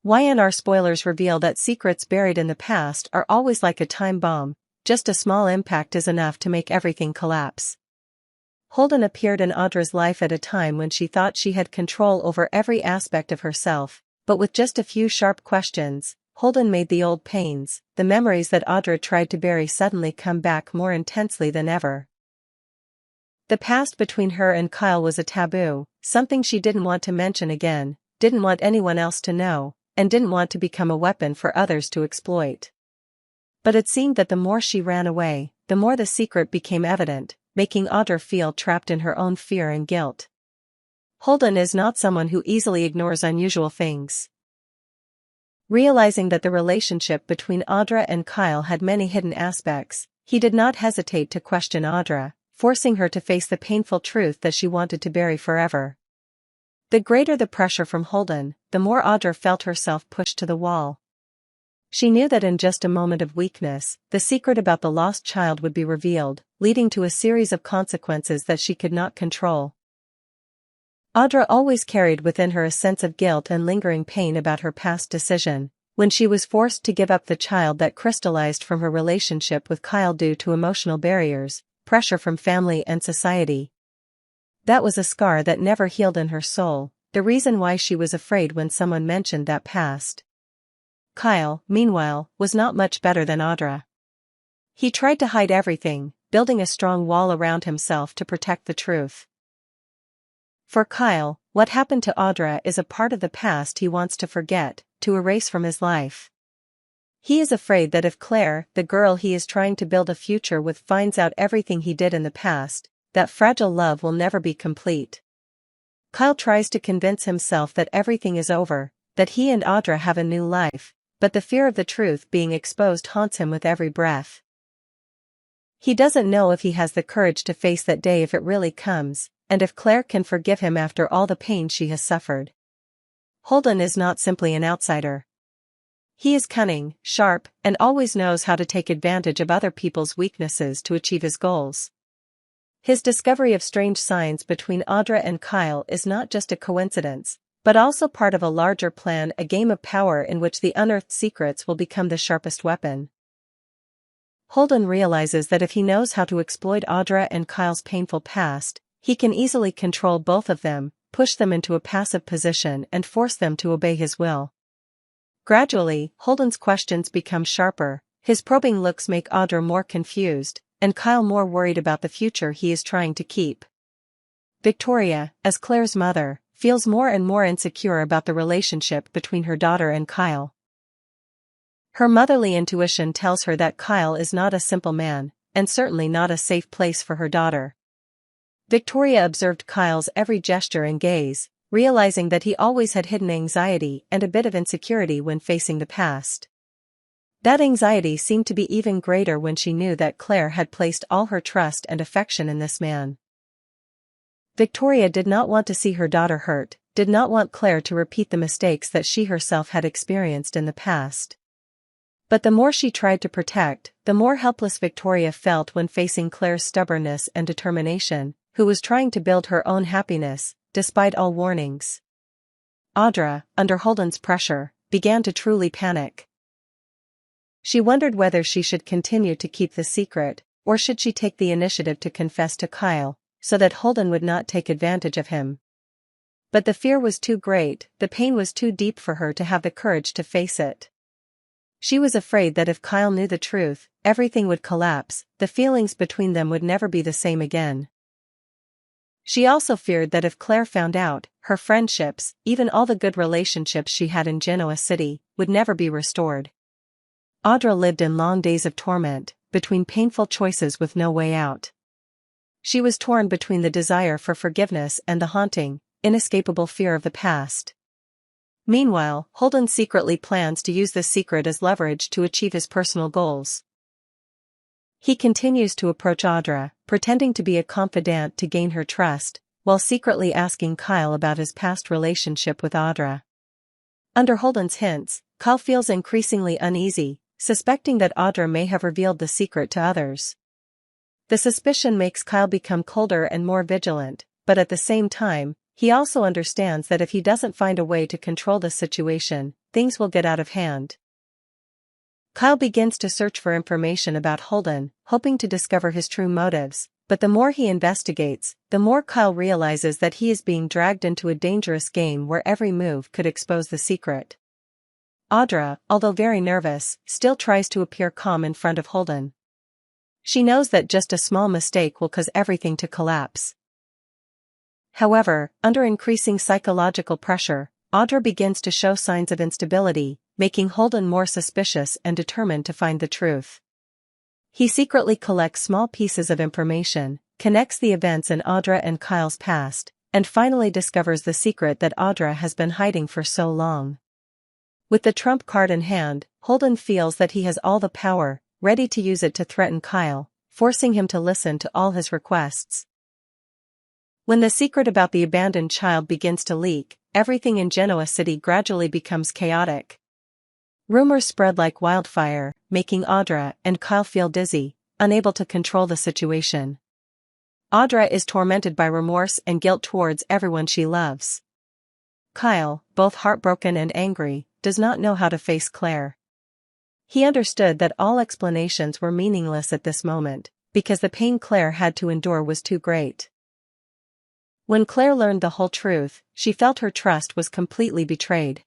Y&R Spoilers reveal that secrets buried in the past are always like a time bomb, just a small impact is enough to make everything collapse. Holden appeared in Audra's life at a time when she thought she had control over every aspect of herself, but with just a few sharp questions, Holden made the old pains, the memories that Audra tried to bury suddenly come back more intensely than ever. The past between her and Kyle was a taboo, something she didn't want to mention again, didn't want anyone else to know, and didn't want to become a weapon for others to exploit. But it seemed that the more she ran away, the more the secret became evident, making Audra feel trapped in her own fear and guilt. Holden is not someone who easily ignores unusual things. Realizing that the relationship between Audra and Kyle had many hidden aspects, he did not hesitate to question Audra, forcing her to face the painful truth that she wanted to bury forever. The greater the pressure from Holden, the more Audra felt herself pushed to the wall. She knew that in just a moment of weakness, the secret about the lost child would be revealed, leading to a series of consequences that she could not control. Audra always carried within her a sense of guilt and lingering pain about her past decision, when she was forced to give up the child that crystallized from her relationship with Kyle due to emotional barriers, pressure from family and society. That was a scar that never healed in her soul, the reason why she was afraid when someone mentioned that past. Kyle, meanwhile, was not much better than Audra. He tried to hide everything, building a strong wall around himself to protect the truth. For Kyle, what happened to Audra is a part of the past he wants to forget, to erase from his life. He is afraid that if Claire, the girl he is trying to build a future with, finds out everything he did in the past, that fragile love will never be complete. Kyle tries to convince himself that everything is over, that he and Audra have a new life, but the fear of the truth being exposed haunts him with every breath. He doesn't know if he has the courage to face that day if it really comes, and if Claire can forgive him after all the pain she has suffered. Holden is not simply an outsider. He is cunning, sharp, and always knows how to take advantage of other people's weaknesses to achieve his goals. His discovery of strange signs between Audra and Kyle is not just a coincidence, but also part of a larger plan, a game of power in which the unearthed secrets will become the sharpest weapon. Holden realizes that if he knows how to exploit Audra and Kyle's painful past, he can easily control both of them, push them into a passive position and force them to obey his will. Gradually, Holden's questions become sharper, his probing looks make Audra more confused, and Kyle more worried about the future he is trying to keep. Victoria, as Claire's mother, feels more and more insecure about the relationship between her daughter and Kyle. Her motherly intuition tells her that Kyle is not a simple man, and certainly not a safe place for her daughter. Victoria observed Kyle's every gesture and gaze, realizing that he always had hidden anxiety and a bit of insecurity when facing the past. That anxiety seemed to be even greater when she knew that Claire had placed all her trust and affection in this man. Victoria did not want to see her daughter hurt, did not want Claire to repeat the mistakes that she herself had experienced in the past. But the more she tried to protect, the more helpless Victoria felt when facing Claire's stubbornness and determination, who was trying to build her own happiness, despite all warnings. Audra, under Holden's pressure, began to truly panic. She wondered whether she should continue to keep the secret, or should she take the initiative to confess to Kyle, so that Holden would not take advantage of him. But the fear was too great, the pain was too deep for her to have the courage to face it. She was afraid that if Kyle knew the truth, everything would collapse, the feelings between them would never be the same again. She also feared that if Claire found out, her friendships, even all the good relationships she had in Genoa City, would never be restored. Audra lived in long days of torment, between painful choices with no way out. She was torn between the desire for forgiveness and the haunting, inescapable fear of the past. Meanwhile, Holden secretly plans to use this secret as leverage to achieve his personal goals. He continues to approach Audra, pretending to be a confidant to gain her trust, while secretly asking Kyle about his past relationship with Audra. Under Holden's hints, Kyle feels increasingly uneasy, suspecting that Audra may have revealed the secret to others. The suspicion makes Kyle become colder and more vigilant, but at the same time, he also understands that if he doesn't find a way to control the situation, things will get out of hand. Kyle begins to search for information about Holden, hoping to discover his true motives, but the more he investigates, the more Kyle realizes that he is being dragged into a dangerous game where every move could expose the secret. Audra, although very nervous, still tries to appear calm in front of Holden. She knows that just a small mistake will cause everything to collapse. However, under increasing psychological pressure, Audra begins to show signs of instability, making Holden more suspicious and determined to find the truth. He secretly collects small pieces of information, connects the events in Audra and Kyle's past, and finally discovers the secret that Audra has been hiding for so long. With the trump card in hand, Holden feels that he has all the power, ready to use it to threaten Kyle, forcing him to listen to all his requests. When the secret about the abandoned child begins to leak, everything in Genoa City gradually becomes chaotic. Rumors spread like wildfire, making Audra and Kyle feel dizzy, unable to control the situation. Audra is tormented by remorse and guilt towards everyone she loves. Kyle, both heartbroken and angry, does not know how to face Claire. He understood that all explanations were meaningless at this moment, because the pain Claire had to endure was too great. When Claire learned the whole truth, she felt her trust was completely betrayed.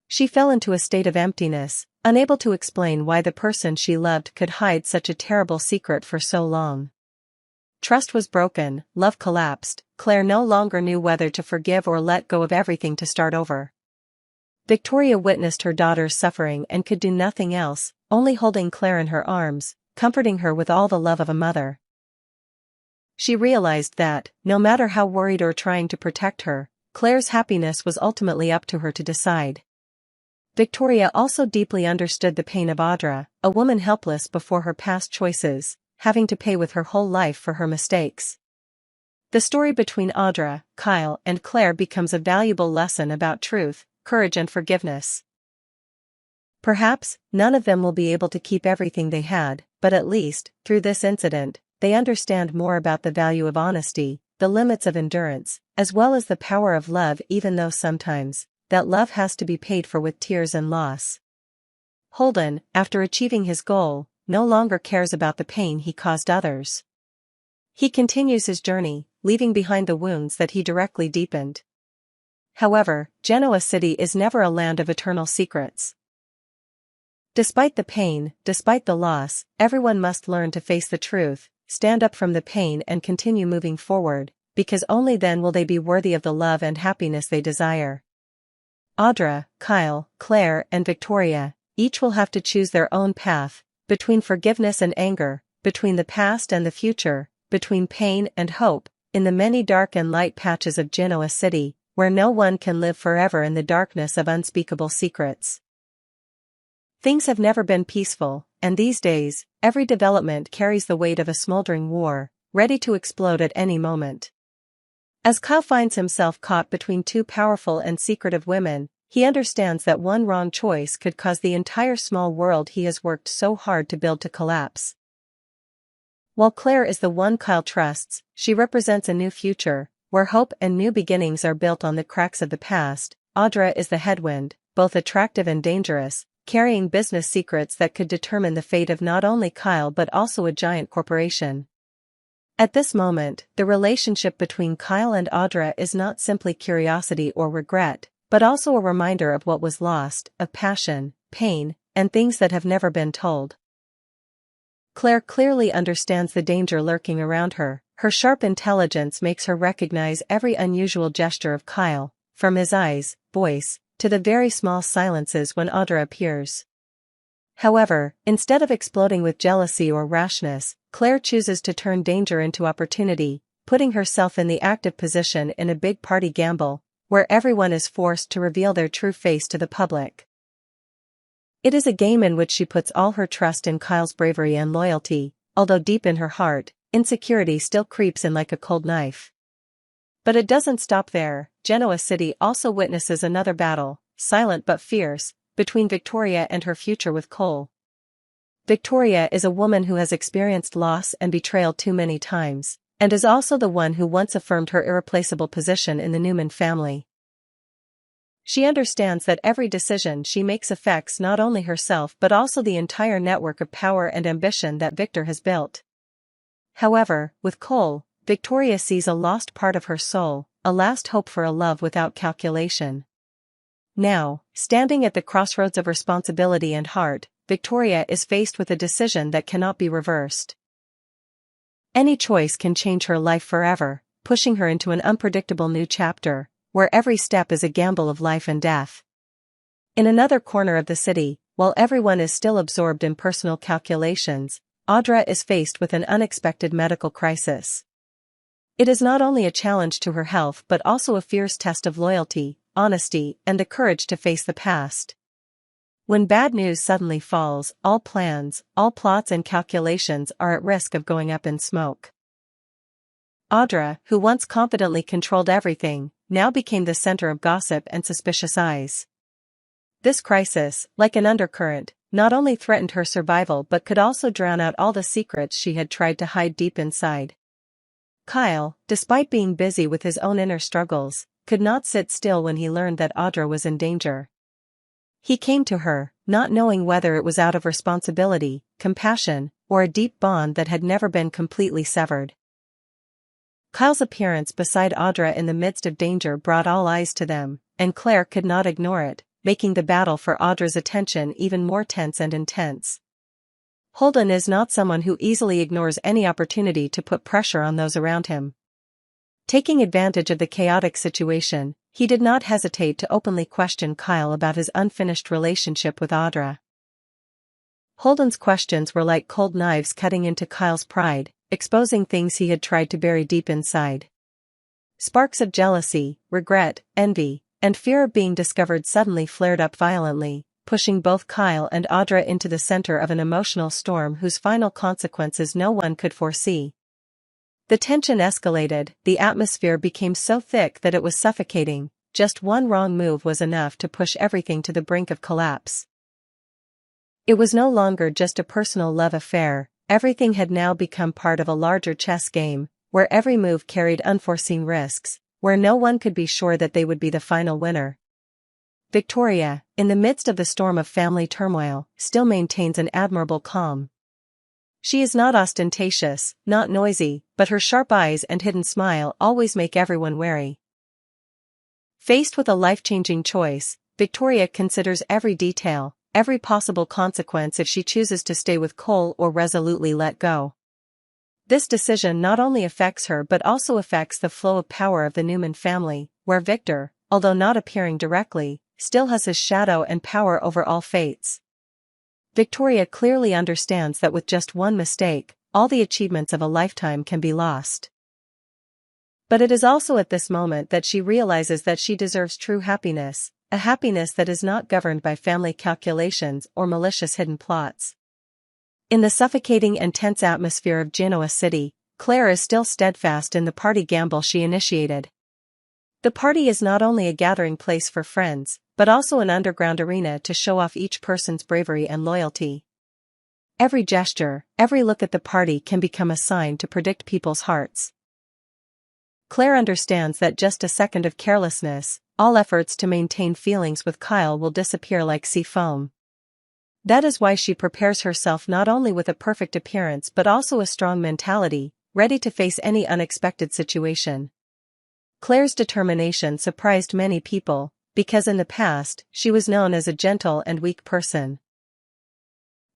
She fell into a state of emptiness, unable to explain why the person she loved could hide such a terrible secret for so long. Trust was broken, love collapsed, Claire no longer knew whether to forgive or let go of everything to start over. Victoria witnessed her daughter's suffering and could do nothing else, only holding Claire in her arms, comforting her with all the love of a mother. She realized that, no matter how worried or trying to protect her, Claire's happiness was ultimately up to her to decide. Victoria also deeply understood the pain of Audra, a woman helpless before her past choices, having to pay with her whole life for her mistakes. The story between Audra, Kyle, and Claire becomes a valuable lesson about truth, courage and forgiveness. Perhaps, none of them will be able to keep everything they had, but at least, through this incident, they understand more about the value of honesty, the limits of endurance, as well as the power of love, even though sometimes, that love has to be paid for with tears and loss. Holden, after achieving his goal, no longer cares about the pain he caused others. He continues his journey, leaving behind the wounds that he directly deepened. However, Genoa City is never a land of eternal secrets. Despite the pain, despite the loss, everyone must learn to face the truth, stand up from the pain and continue moving forward, because only then will they be worthy of the love and happiness they desire. Audra, Kyle, Claire, and Victoria, each will have to choose their own path, between forgiveness and anger, between the past and the future, between pain and hope, in the many dark and light patches of Genoa City, where no one can live forever in the darkness of unspeakable secrets. Things have never been peaceful, and these days, every development carries the weight of a smoldering war, ready to explode at any moment. As Kyle finds himself caught between two powerful and secretive women, he understands that one wrong choice could cause the entire small world he has worked so hard to build to collapse. While Claire is the one Kyle trusts, she represents a new future, where hope and new beginnings are built on the cracks of the past. Audra is the headwind, both attractive and dangerous, carrying business secrets that could determine the fate of not only Kyle but also a giant corporation. At this moment, the relationship between Kyle and Audra is not simply curiosity or regret, but also a reminder of what was lost, of passion, pain, and things that have never been told. Claire clearly understands the danger lurking around her. Her sharp intelligence makes her recognize every unusual gesture of Kyle, from his eyes, voice, to the very small silences when Audra appears. However, instead of exploding with jealousy or rashness, Claire chooses to turn danger into opportunity, putting herself in the active position in a big party gamble, where everyone is forced to reveal their true face to the public. It is a game in which she puts all her trust in Kyle's bravery and loyalty, although deep in her heart, insecurity still creeps in like a cold knife. But it doesn't stop there. Genoa City also witnesses another battle, silent but fierce, between Victoria and her future with Cole. Victoria is a woman who has experienced loss and betrayal too many times, and is also the one who once affirmed her irreplaceable position in the Newman family. She understands that every decision she makes affects not only herself but also the entire network of power and ambition that Victor has built. However, with Cole, Victoria sees a lost part of her soul, a last hope for a love without calculation. Now, standing at the crossroads of responsibility and heart, Victoria is faced with a decision that cannot be reversed. Any choice can change her life forever, pushing her into an unpredictable new chapter, where every step is a gamble of life and death. In another corner of the city, while everyone is still absorbed in personal calculations, Audra is faced with an unexpected medical crisis. It is not only a challenge to her health but also a fierce test of loyalty, honesty, and the courage to face the past. When bad news suddenly falls, all plans, all plots and calculations are at risk of going up in smoke. Audra, who once confidently controlled everything, now became the center of gossip and suspicious eyes. This crisis, like an undercurrent, not only threatened her survival but could also drown out all the secrets she had tried to hide deep inside. Kyle, despite being busy with his own inner struggles, could not sit still when he learned that Audra was in danger. He came to her, not knowing whether it was out of responsibility, compassion, or a deep bond that had never been completely severed. Kyle's appearance beside Audra in the midst of danger brought all eyes to them, and Claire could not ignore it, making the battle for Audra's attention even more tense and intense. Holden is not someone who easily ignores any opportunity to put pressure on those around him. Taking advantage of the chaotic situation, he did not hesitate to openly question Kyle about his unfinished relationship with Audra. Holden's questions were like cold knives cutting into Kyle's pride, exposing things he had tried to bury deep inside. Sparks of jealousy, regret, envy, and fear of being discovered suddenly flared up violently, pushing both Kyle and Audra into the center of an emotional storm whose final consequences no one could foresee. The tension escalated, the atmosphere became so thick that it was suffocating. Just one wrong move was enough to push everything to the brink of collapse. It was no longer just a personal love affair, everything had now become part of a larger chess game, where every move carried unforeseen risks, where no one could be sure that they would be the final winner. Victoria, in the midst of the storm of family turmoil, still maintains an admirable calm. She is not ostentatious, not noisy, but her sharp eyes and hidden smile always make everyone wary. Faced with a life-changing choice, Victoria considers every detail, every possible consequence if she chooses to stay with Cole or resolutely let go. This decision not only affects her but also affects the flow of power of the Newman family, where Victor, although not appearing directly, still has his shadow and power over all fates. Victoria clearly understands that with just one mistake, all the achievements of a lifetime can be lost. But it is also at this moment that she realizes that she deserves true happiness, a happiness that is not governed by family calculations or malicious hidden plots. In the suffocating and tense atmosphere of Genoa City, Claire is still steadfast in the party gamble she initiated. The party is not only a gathering place for friends, but also an underground arena to show off each person's bravery and loyalty. Every gesture, every look at the party can become a sign to predict people's hearts. Claire understands that just a second of carelessness, all efforts to maintain feelings with Kyle will disappear like sea foam. That is why she prepares herself not only with a perfect appearance but also a strong mentality, ready to face any unexpected situation. Claire's determination surprised many people, because in the past, she was known as a gentle and weak person.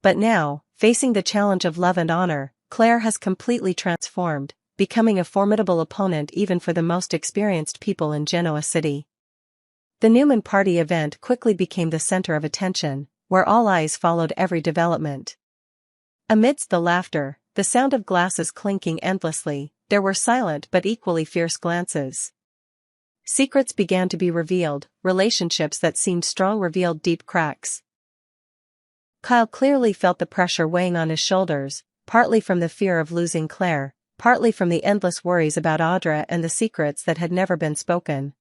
But now, facing the challenge of love and honor, Claire has completely transformed, becoming a formidable opponent even for the most experienced people in Genoa City. The Newman party event quickly became the center of attention, where all eyes followed every development. Amidst the laughter, the sound of glasses clinking endlessly, there were silent but equally fierce glances. Secrets began to be revealed, relationships that seemed strong revealed deep cracks. Kyle clearly felt the pressure weighing on his shoulders, partly from the fear of losing Claire, partly from the endless worries about Audra and the secrets that had never been spoken.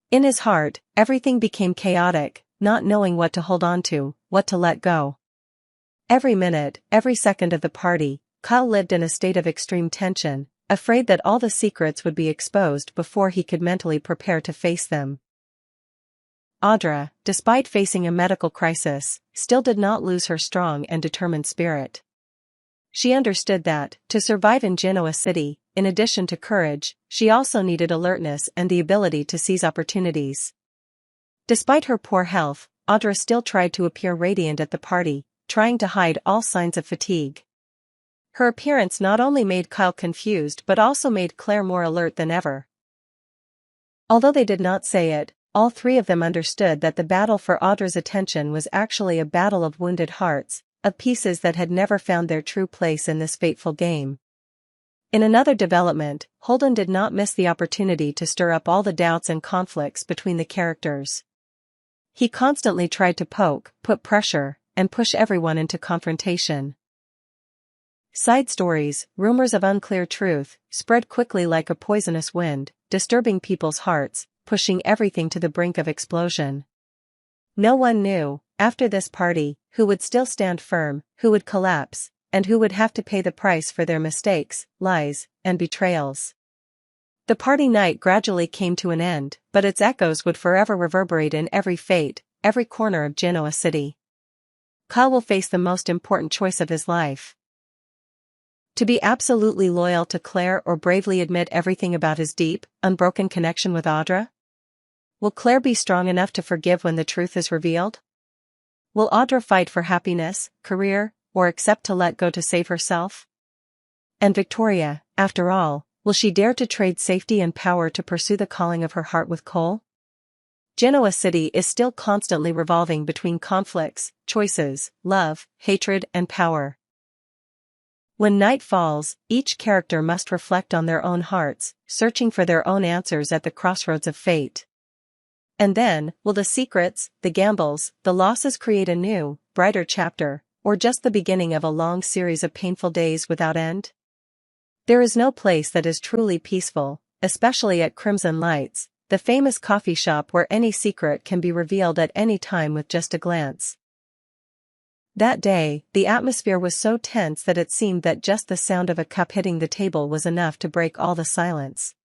In his heart, everything became chaotic, not knowing what to hold on to, what to let go. Every minute, every second of the party, Kyle lived in a state of extreme tension, afraid that all the secrets would be exposed before he could mentally prepare to face them. Audra, despite facing a medical crisis, still did not lose her strong and determined spirit. She understood that, to survive in Genoa City, in addition to courage, she also needed alertness and the ability to seize opportunities. Despite her poor health, Audra still tried to appear radiant at the party, trying to hide all signs of fatigue. Her appearance not only made Kyle confused but also made Claire more alert than ever. Although they did not say it, all three of them understood that the battle for Audra's attention was actually a battle of wounded hearts, of pieces that had never found their true place in this fateful game. In another development, Holden did not miss the opportunity to stir up all the doubts and conflicts between the characters. He constantly tried to poke, put pressure, and push everyone into confrontation. Side stories, rumors of unclear truth, spread quickly like a poisonous wind, disturbing people's hearts, pushing everything to the brink of explosion. No one knew, after this party, who would still stand firm, who would collapse, and who would have to pay the price for their mistakes, lies, and betrayals. The party night gradually came to an end, but its echoes would forever reverberate in every fate, every corner of Genoa City. Kyle will face the most important choice of his life. To be absolutely loyal to Claire or bravely admit everything about his deep, unbroken connection with Audra? Will Claire be strong enough to forgive when the truth is revealed? Will Audra fight for happiness, career, or accept to let go to save herself? And Victoria, after all, will she dare to trade safety and power to pursue the calling of her heart with Cole? Genoa City is still constantly revolving between conflicts, choices, love, hatred, and power. When night falls, each character must reflect on their own hearts, searching for their own answers at the crossroads of fate. And then, will the secrets, the gambles, the losses create a new, brighter chapter, or just the beginning of a long series of painful days without end? There is no place that is truly peaceful, especially at Crimson Lights, the famous coffee shop where any secret can be revealed at any time with just a glance. That day, the atmosphere was so tense that it seemed that just the sound of a cup hitting the table was enough to break all the silence.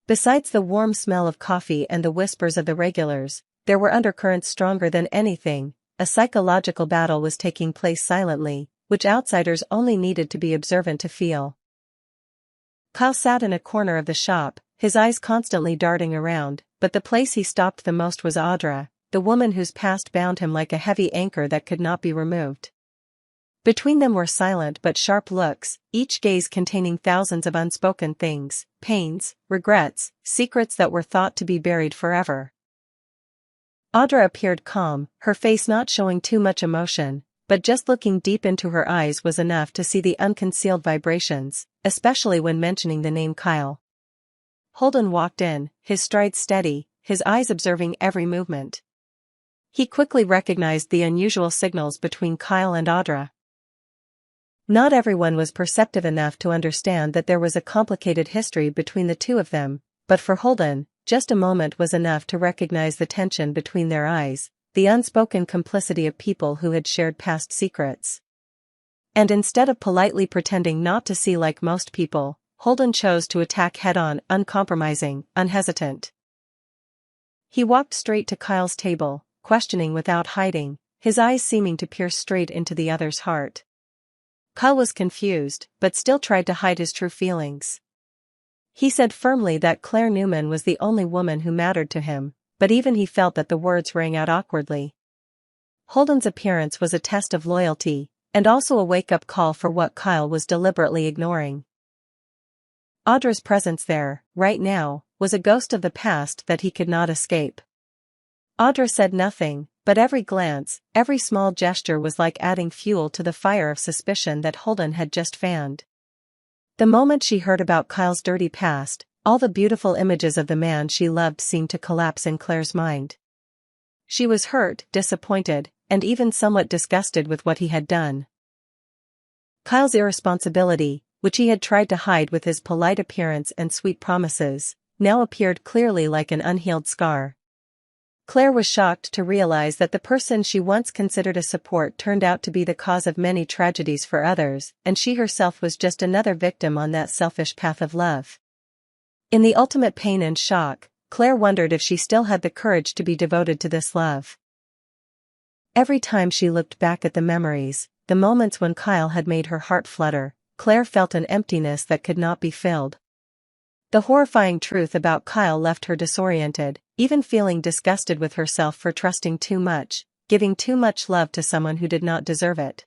Besides the warm smell of coffee and the whispers of the regulars, there were undercurrents stronger than anything. A psychological battle was taking place silently, which outsiders only needed to be observant to feel. Kyle sat in a corner of the shop, his eyes constantly darting around, but the place he stopped the most was Audra, the woman whose past bound him like a heavy anchor that could not be removed. Between them were silent but sharp looks, each gaze containing thousands of unspoken things, pains, regrets, secrets that were thought to be buried forever. Audra appeared calm, her face not showing too much emotion, but just looking deep into her eyes was enough to see the unconcealed vibrations, especially when mentioning the name Kyle. Holden walked in, his stride steady, his eyes observing every movement. He quickly recognized the unusual signals between Kyle and Audra. Not everyone was perceptive enough to understand that there was a complicated history between the two of them, but for Holden, just a moment was enough to recognize the tension between their eyes, the unspoken complicity of people who had shared past secrets. And instead of politely pretending not to see like most people, Holden chose to attack head-on, uncompromising, unhesitant. He walked straight to Kyle's table, questioning without hiding, his eyes seeming to pierce straight into the other's heart. Kyle was confused, but still tried to hide his true feelings. He said firmly that Claire Newman was the only woman who mattered to him, but even he felt that the words rang out awkwardly. Holden's appearance was a test of loyalty, and also a wake-up call for what Kyle was deliberately ignoring. Audra's presence there, right now, was a ghost of the past that he could not escape. Audra said nothing, but every glance, every small gesture was like adding fuel to the fire of suspicion that Holden had just fanned. The moment she heard about Kyle's dirty past, all the beautiful images of the man she loved seemed to collapse in Claire's mind. She was hurt, disappointed, and even somewhat disgusted with what he had done. Kyle's irresponsibility, which he had tried to hide with his polite appearance and sweet promises, now appeared clearly like an unhealed scar. Claire was shocked to realize that the person she once considered a support turned out to be the cause of many tragedies for others, and she herself was just another victim on that selfish path of love. In the ultimate pain and shock, Claire wondered if she still had the courage to be devoted to this love. Every time she looked back at the memories, the moments when Kyle had made her heart flutter, Claire felt an emptiness that could not be filled. The horrifying truth about Kyle left her disoriented, even feeling disgusted with herself for trusting too much, giving too much love to someone who did not deserve it.